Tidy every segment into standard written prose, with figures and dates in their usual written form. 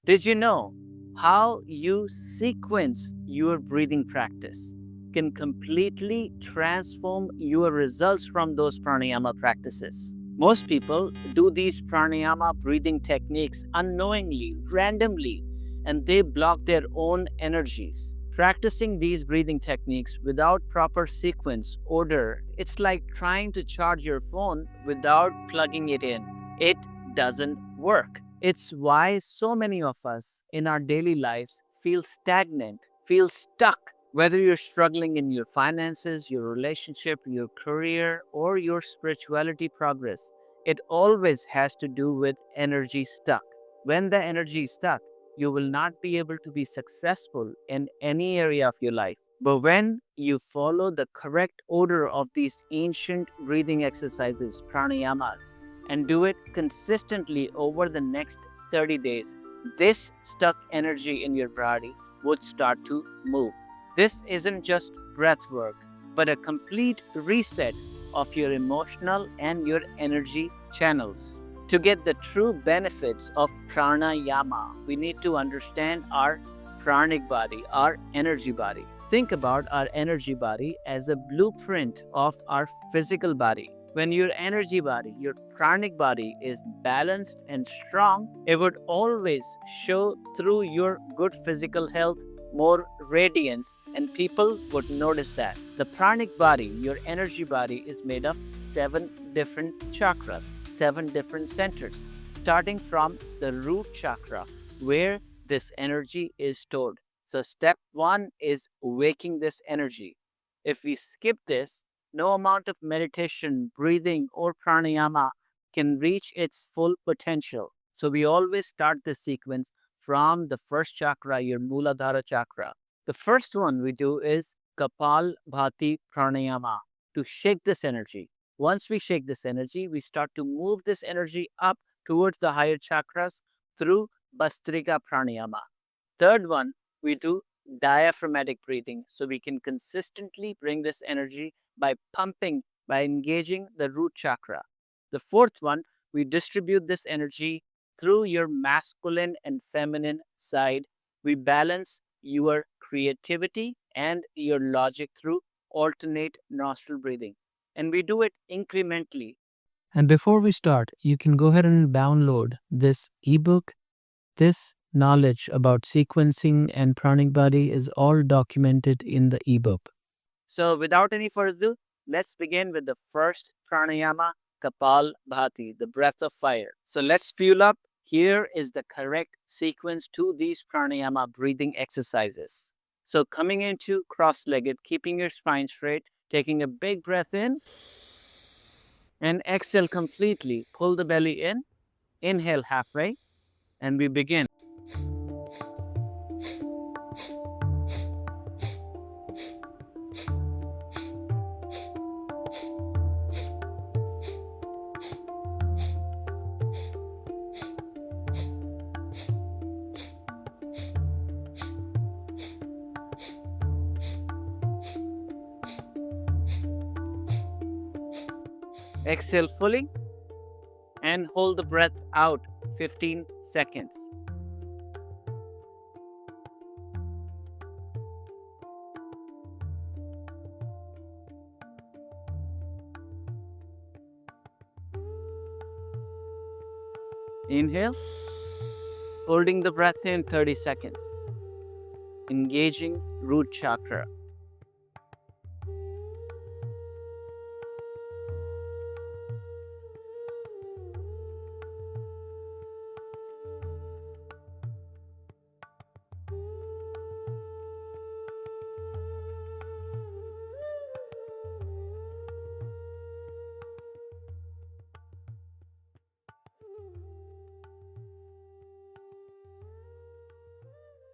Did you know how you sequence your breathing practice can completely transform your results from those pranayama practices? Most people do these pranayama breathing techniques unknowingly, randomly, and they block their own energies. Practicing these breathing techniques without proper sequence, order, it's like trying to charge your phone without plugging it in. It doesn't work. It's why so many of us in our daily lives feel stagnant, feel stuck. Whether you're struggling in your finances, your relationship, your career, or your spirituality progress, it always has to do with energy stuck. When the energy is stuck, you will not be able to be successful in any area of your life. But when you follow the correct order of these ancient breathing exercises, pranayamas, and do it consistently over the next 30 days, this stuck energy in your body would start to move. This isn't just breath work, but a complete reset of your emotional and your energy channels. To get the true benefits of pranayama, we need to understand our pranic body, our energy body. Think about our energy body as a blueprint of our physical body. When your energy body, your pranic body is balanced and strong, it would always show through your good physical health, more radiance, and people would notice that. The pranic body, your energy body, is made of 7 different chakras, 7 different centers, starting from the root chakra, where this energy is stored. So, step one is waking this energy. If we skip this, no amount of meditation, breathing, or pranayama can reach its full potential. So, we always start this sequence from the first chakra, your Muladhara chakra. The first one we do is Kapalbhati Pranayama to shake this energy. Once we shake this energy, we start to move this energy up towards the higher chakras through Bhastrika Pranayama. Third one, we do diaphragmatic breathing so we can consistently bring this energy by pumping, by engaging the root chakra. The fourth one, we distribute this energy through your masculine and feminine side. We balance your creativity and your logic through alternate nostril breathing. And we do it incrementally. And before we start, you can go ahead and download this ebook. This knowledge about sequencing and pranic body is all documented in the ebook. So, without any further ado, let's begin with the first pranayama, Kapal Bhati, the breath of fire. So, let's fuel up. Here is the correct sequence to these pranayama breathing exercises. So, coming into cross legged, keeping your spine straight, taking a big breath in and exhale completely. Pull the belly in, inhale halfway, and we begin. Exhale fully and hold the breath out 15 seconds. Inhale, holding the breath in 30 seconds. Engaging root chakra.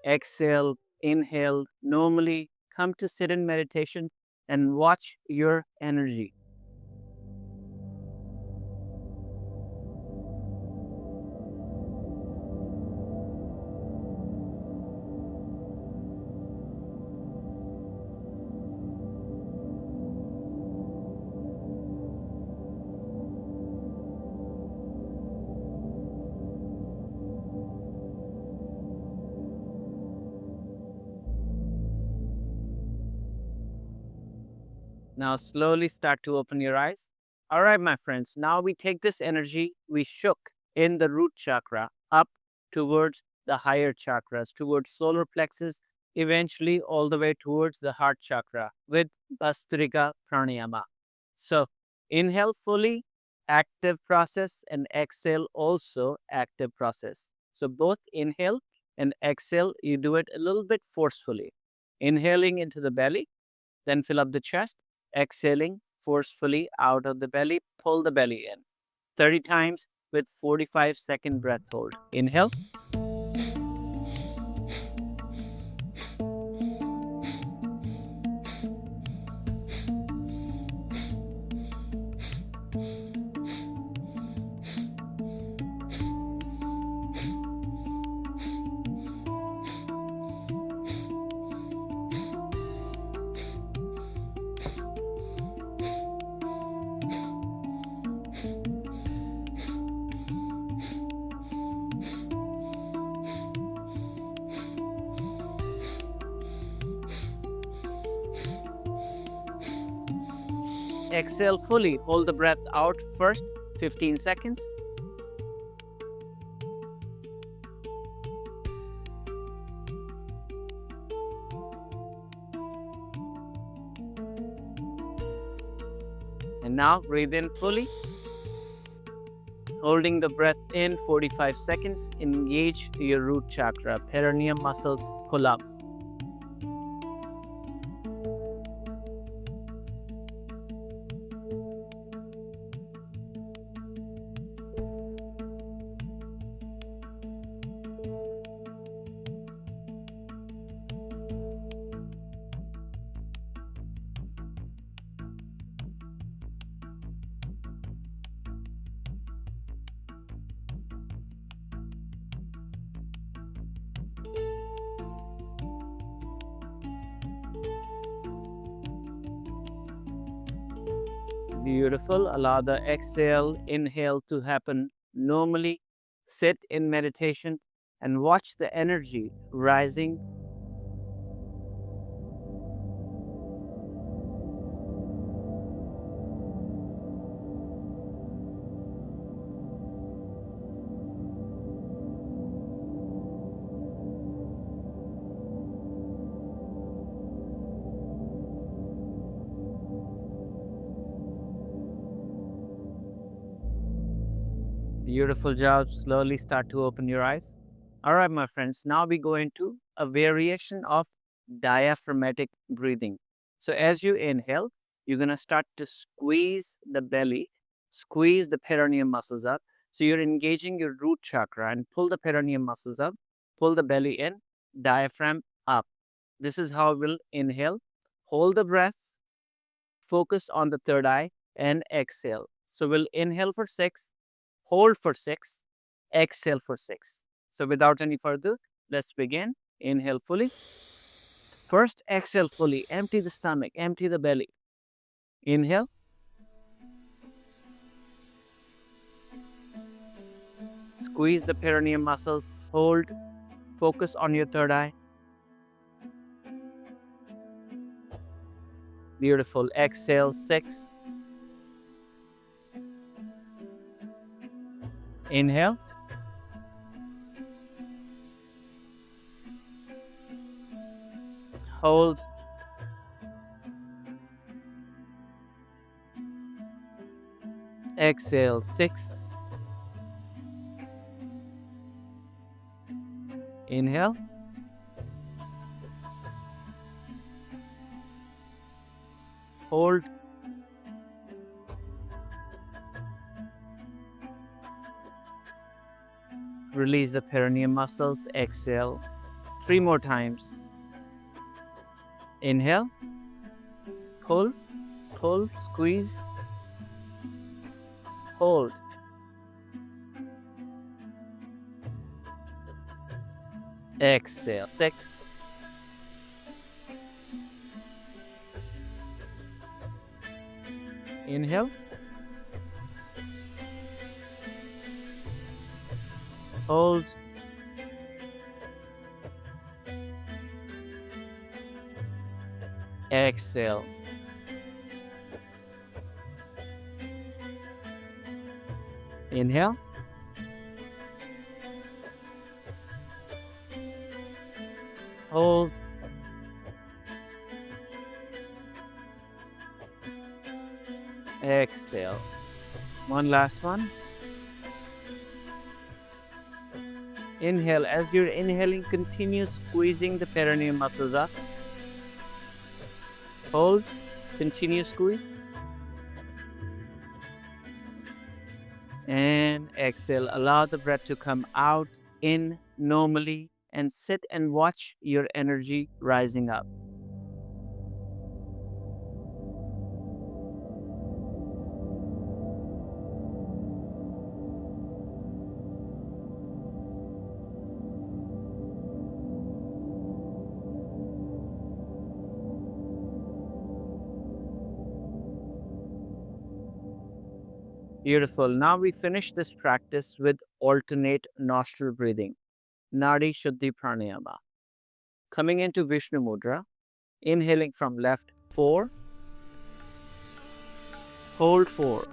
Exhale, inhale. Normally, come to sit in meditation and watch your energy. Now slowly start to open your eyes. All right, my friends. Now we take this energy we shook in the root chakra up towards the higher chakras, towards solar plexus, eventually all the way towards the heart chakra with Bhastrika Pranayama. So inhale fully, active process, and exhale also active process. So both inhale and exhale, you do it a little bit forcefully. Inhaling into the belly, then fill up the chest. Exhaling forcefully out of the belly, pull the belly in 30 times with 45-second breath hold. Inhale. Exhale fully. Hold the breath out first, 15 seconds. And now breathe in fully. Holding the breath in 45 seconds, engage your root chakra. Perineum muscles pull up. Beautiful. Allow the exhale, inhale to happen normally. Sit in meditation and watch the energy rising. Beautiful job. Slowly start to open your eyes. All right, my friends. Now we go into a variation of diaphragmatic breathing. So as you inhale, you're going to start to squeeze the belly, squeeze the perineum muscles up. So you're engaging your root chakra and pull the perineum muscles up, pull the belly in, diaphragm up. This is how we'll inhale. Hold the breath, focus on the third eye, and exhale. So we'll inhale for 6, hold for 6, exhale for 6. So without any further, let's begin. Inhale fully. First, exhale fully. Empty the stomach, empty the belly. Inhale. Squeeze the perineum muscles. Hold. Focus on your third eye. Beautiful. Exhale 6. Inhale. Hold. Exhale 6. Inhale. Hold. Release the perineum muscles. Exhale 3 more times. Inhale. Pull, pull, squeeze. Hold. Exhale 6. Inhale. Hold. Exhale. Inhale. Hold. Exhale. One last one. Inhale. As you're inhaling, continue squeezing the perineum muscles up. Hold. Continue squeeze. And exhale. Allow the breath to come out, in normally, and sit and watch your energy rising up. Beautiful. Now we finish this practice with alternate nostril breathing, Nadi Shuddhi Pranayama. Coming into Vishnu Mudra, inhaling from left 4, hold 4,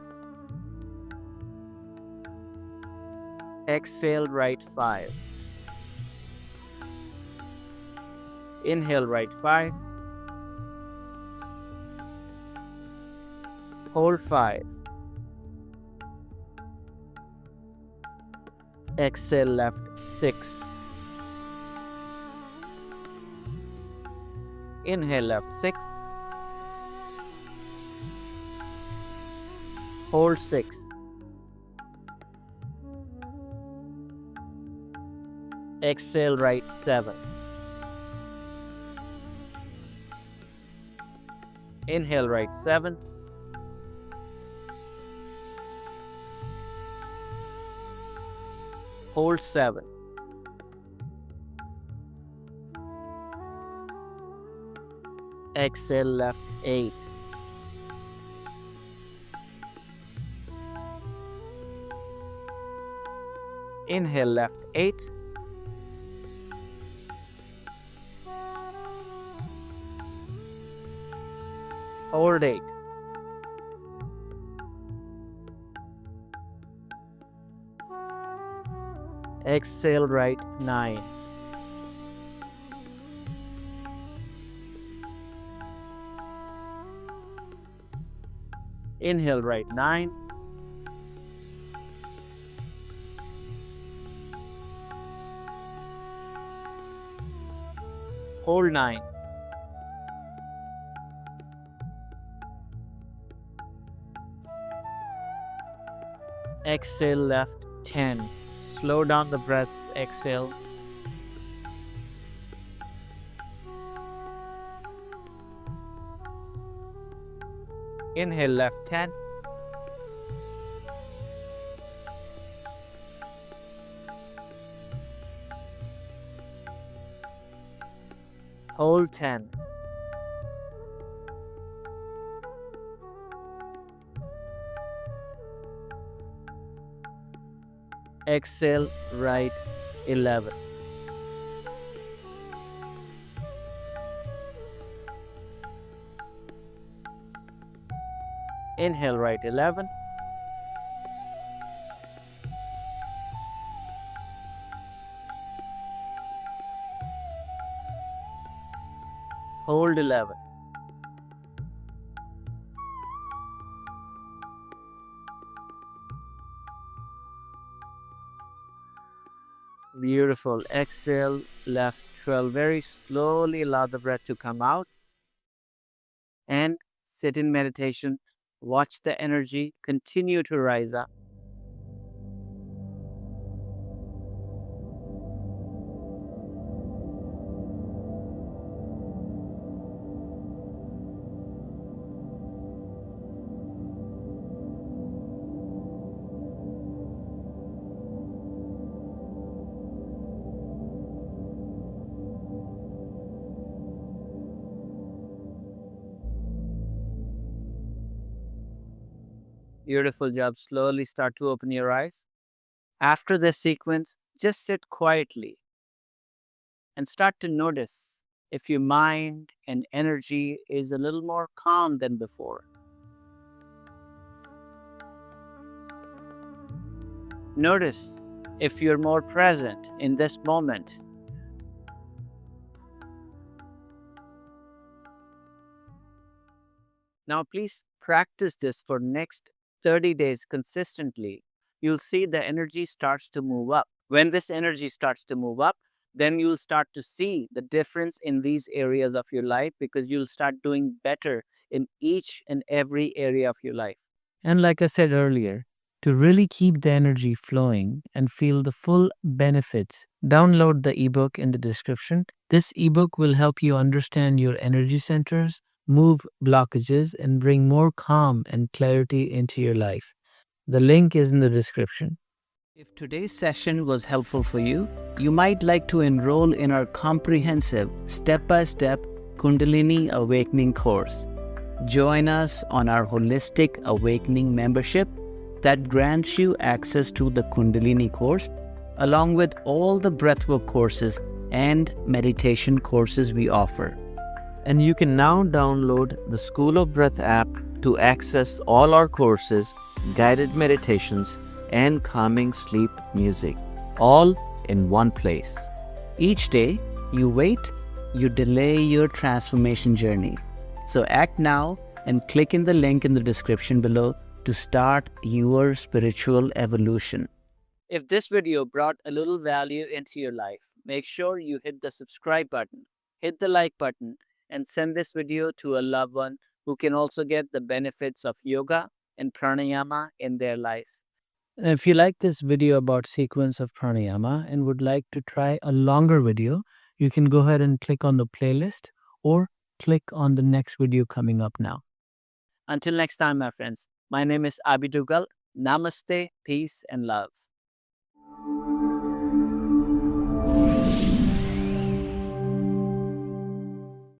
exhale right 5, inhale right 5, hold 5, exhale left 6, inhale left 6, hold 6, exhale right 7, inhale right 7, hold 7, exhale left 8, inhale left 8, hold 8, exhale right 9, inhale right 9, hold 9, exhale left 10. Slow down the breath, exhale. Inhale left 10. Hold 10. Exhale right 11. Inhale right 11. Hold 11. Beautiful. Exhale left 12. Very slowly allow the breath to come out and sit in meditation. Watch the energy continue to rise up. Beautiful job. Slowly start to open your eyes. After this sequence, just sit quietly and start to notice if your mind and energy is a little more calm than before. Notice if you're more present in this moment. Now, please practice this for next 30 days consistently. You'll see the energy starts to move up. When this energy starts to move up, then you'll start to see the difference in these areas of your life because you'll start doing better in each and every area of your life. And like I said earlier, to really keep the energy flowing and feel the full benefits, download the ebook in the description. This ebook will help you understand your energy centers, move blockages, and bring more calm and clarity into your life. The link is in the description. If today's session was helpful for you, you might like to enroll in our comprehensive step-by-step Kundalini Awakening course. Join us on our Holistic Awakening membership that grants you access to the Kundalini course, along with all the breathwork courses and meditation courses we offer. And you can now download the School of Breath app to access all our courses, guided meditations, and calming sleep music, all in one place. Each day, you wait, you delay your transformation journey. So act now and click in the link in the description below to start your spiritual evolution. If this video brought a little value into your life, make sure you hit the subscribe button, hit the like button, and send this video to a loved one who can also get the benefits of yoga and pranayama in their lives. And if you like this video about sequence of pranayama and would like to try a longer video, you can go ahead and click on the playlist or click on the next video coming up now. Until next time, my friends, my name is Abhi Duggal. Namaste, peace, and love.